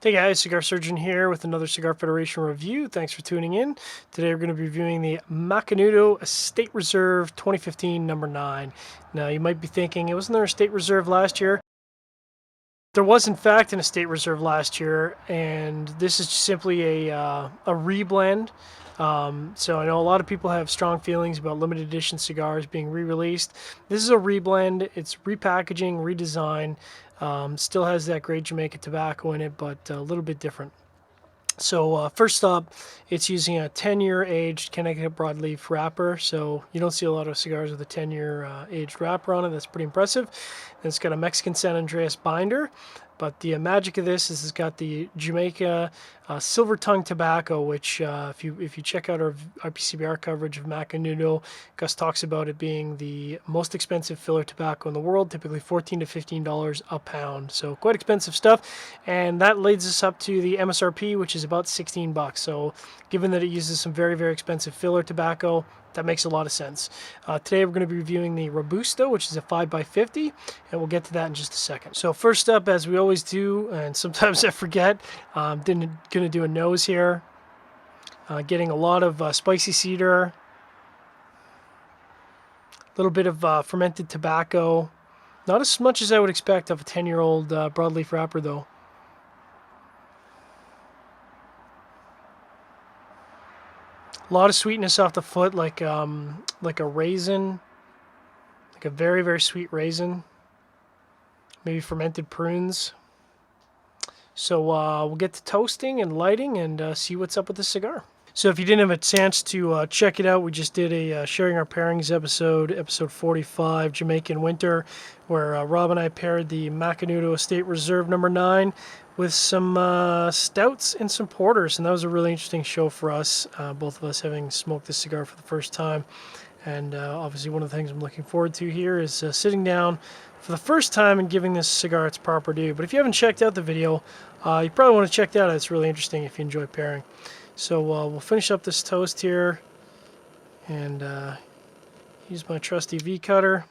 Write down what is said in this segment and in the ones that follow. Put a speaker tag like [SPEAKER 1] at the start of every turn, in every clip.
[SPEAKER 1] Hey guys, Cigar Surgeon here with another Cigar Federation review. Thanks for tuning in. Today we're going to be reviewing the Macanudo Estate Reserve 2015 number 9. Now you might be thinking, wasn't there a Estate Reserve last year? There was in fact an Estate Reserve last year, and this is simply a reblend. So I know a lot of people have strong feelings about limited edition cigars being re-released. This is a reblend. It's repackaging, redesign. Still has that great Jamaica tobacco in it, but a little bit different. So first up, it's using a 10-year aged Connecticut broadleaf wrapper. So you don't see a lot of cigars with a 10-year aged wrapper on it. That's pretty impressive. And it's got a Mexican San Andreas binder. But the magic of this is it's got the Jamaica silver tongue tobacco, which if you check out our PCBR coverage of Macanudo, Gus talks about it being the most expensive filler tobacco in the world, typically $14 to $15 a pound. So quite expensive stuff, and that leads us up to the Msrp, which is about 16 bucks. So given that it uses some very, very expensive filler tobacco, that makes a lot of sense. Today we're going to be reviewing the Robusto, which is a 5x50, and we'll get to that in just a second. So first up, as we always do, and sometimes I forget, going to do a nose here. Getting a lot of spicy cedar, a little bit of fermented tobacco. Not as much as I would expect of a 10-year-old broadleaf wrapper, though. A lot of sweetness off the foot, like a raisin, like a very, very sweet raisin. Maybe fermented prunes. So we'll get to toasting and lighting and see what's up with this cigar. So if you didn't have a chance to check it out, we just did a Sharing Our Pairings episode 45, Jamaican Winter, where Rob and I paired the Macanudo Estate Reserve number 9 with some stouts and some porters, and that was a really interesting show for us, both of us having smoked this cigar for the first time. And obviously one of the things I'm looking forward to here is sitting down for the first time and giving this cigar its proper due. But if you haven't checked out the video, you probably want to check that out. It's really interesting if you enjoy pairing. So we'll finish up this toast here and use my trusty V-cutter.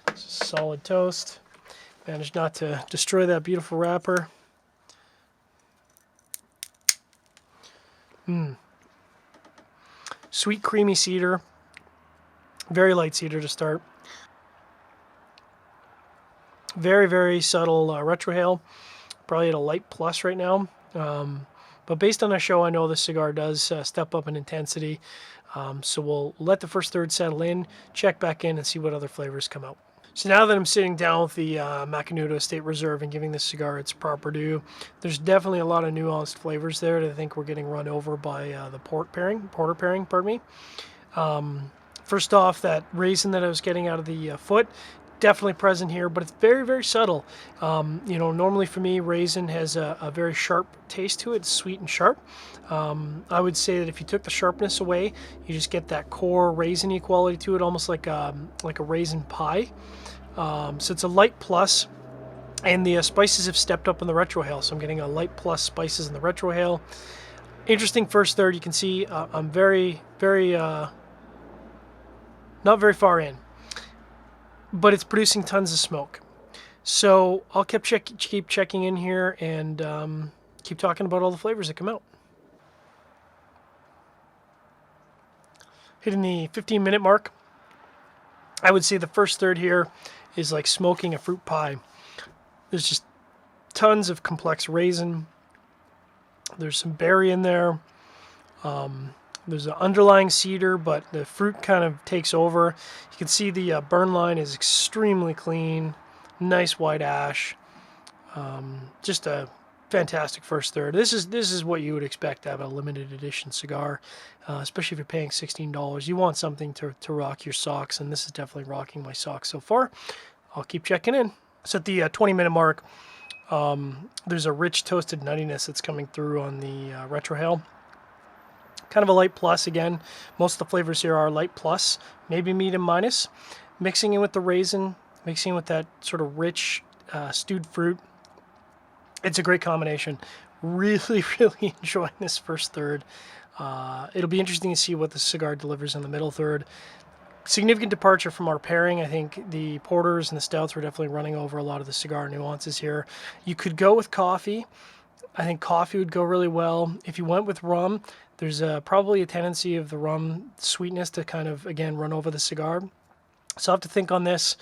[SPEAKER 1] It's a solid toast. Managed not to destroy that beautiful wrapper. Sweet, creamy cedar. Very light cedar to start. Very, very subtle retrohale. Probably at a light plus right now. But based on the show, I know this cigar does step up in intensity. So we'll let the first third settle in, check back in, and see what other flavors come out. So now that I'm sitting down with the Macanudo Estate Reserve and giving this cigar its proper due, there's definitely a lot of nuanced flavors there that I think we're getting run over by the porter pairing, pardon me. First off, that raisin that I was getting out of the foot, definitely present here, but it's very, very subtle. Normally for me, raisin has a very sharp taste to it. It's sweet and sharp. I would say that if you took the sharpness away, you just get that core raisin-y quality to it, almost like a raisin pie. So it's a light plus, and the spices have stepped up in the retrohale, so I'm getting a light plus spices in the retrohale. Interesting first third. You can see I'm very, very, not very far in, but it's producing tons of smoke. So I'll keep checking in here and keep talking about all the flavors that come out. Hitting the 15-minute mark. I would say the first third here is like smoking a fruit pie. There's just tons of complex raisin. There's some berry in there. There's an underlying cedar, but the fruit kind of takes over. You can see the burn line is extremely clean. Nice white ash. Just a fantastic first third. This is what you would expect out of a limited edition cigar, especially if you're paying $16. You want something to rock your socks, and this is definitely rocking my socks so far. I'll keep checking in. So at the 20-minute mark, there's a rich toasted nuttiness that's coming through on the retrohale. Kind of a light plus again. Most of the flavors here are light plus, maybe medium minus. Mixing in with the raisin, mixing in with that sort of rich stewed fruit. It's a great combination. Really, really enjoying this first third. It'll be interesting to see what the cigar delivers in the middle third. Significant departure from our pairing. I think the porters and the stouts were definitely running over a lot of the cigar nuances here. You could go with coffee. I think coffee would go really well. If you went with rum, there's probably a tendency of the rum sweetness to kind of, again, run over the cigar. So I'll have to think on this.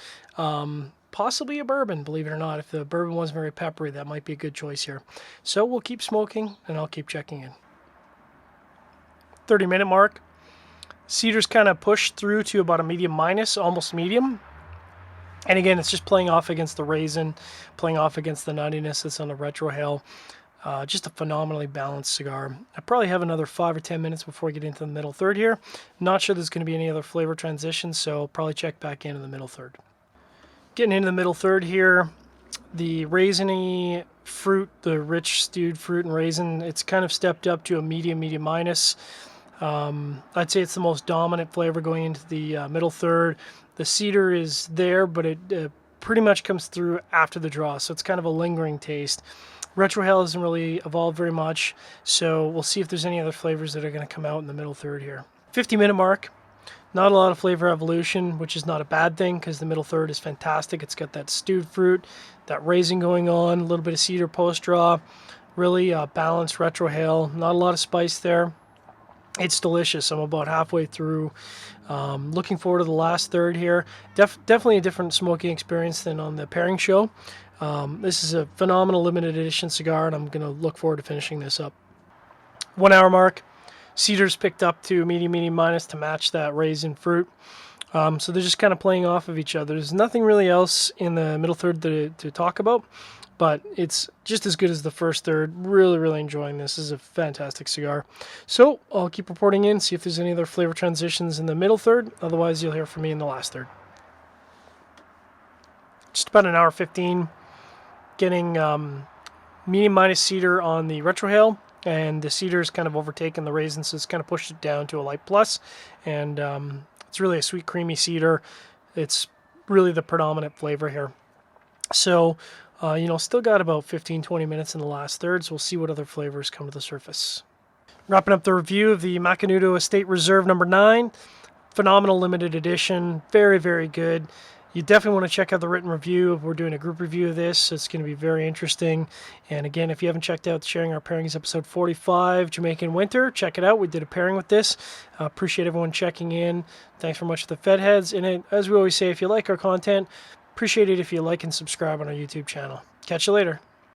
[SPEAKER 1] Possibly a bourbon, believe it or not. If the bourbon wasn't very peppery, that might be a good choice here. So we'll keep smoking, and I'll keep checking in. 30-minute mark. Cedar's kind of pushed through to about a medium minus, almost medium. And again, it's just playing off against the raisin, playing off against the nuttiness that's on the retrohale. Just a phenomenally balanced cigar. I probably have another 5 or 10 minutes before I get into the middle third here. Not sure there's going to be any other flavor transitions, so I'll probably check back in the middle third. Getting into the middle third here, the raisiny fruit, the rich stewed fruit and raisin, it's kind of stepped up to a medium minus. I'd say it's the most dominant flavor going into the middle third. The cedar is there, but it pretty much comes through after the draw, so it's kind of a lingering taste. Retrohale hasn't really evolved very much, so we'll see if there's any other flavors that are going to come out in the middle third here. 50-minute mark. Not a lot of flavor evolution, which is not a bad thing because the middle third is fantastic. It's got that stewed fruit, that raisin going on, a little bit of cedar post-draw, really balanced retrohale. Not a lot of spice there. It's delicious. I'm about halfway through. Looking forward to the last third here. Definitely a different smoking experience than on the pairing show. This is a phenomenal limited edition cigar, and I'm going to look forward to finishing this up. 1 hour mark. Cedar's picked up to medium minus to match that raisin fruit. So they're just kind of playing off of each other. There's nothing really else in the middle third to talk about, but it's just as good as the first third. Really enjoying this. This is a fantastic cigar. So I'll keep reporting in, see if there's any other flavor transitions in the middle third. Otherwise, you'll hear from me in the last third. Just about 1 hour 15. Getting medium minus cedar on the retrohale, and the cedar's kind of overtaken the raisin, so it's kind of pushed it down to a light plus, and it's really a sweet creamy cedar. It's really the predominant flavor here. So still got about 15-20 minutes in the last third, so we'll see what other flavors come to the surface. Wrapping up the review of the Macanudo Estate Reserve number 9. Phenomenal limited edition, very good. You definitely want to check out the written review. We're doing a group review of this, so it's going to be very interesting. And again, if you haven't checked out Sharing Our Pairings episode 45, Jamaican Winter, check it out. We did a pairing with this. Appreciate everyone checking in. Thanks very much to the Fed Heads. And as we always say, if you like our content, appreciate it if you like and subscribe on our YouTube channel. Catch you later.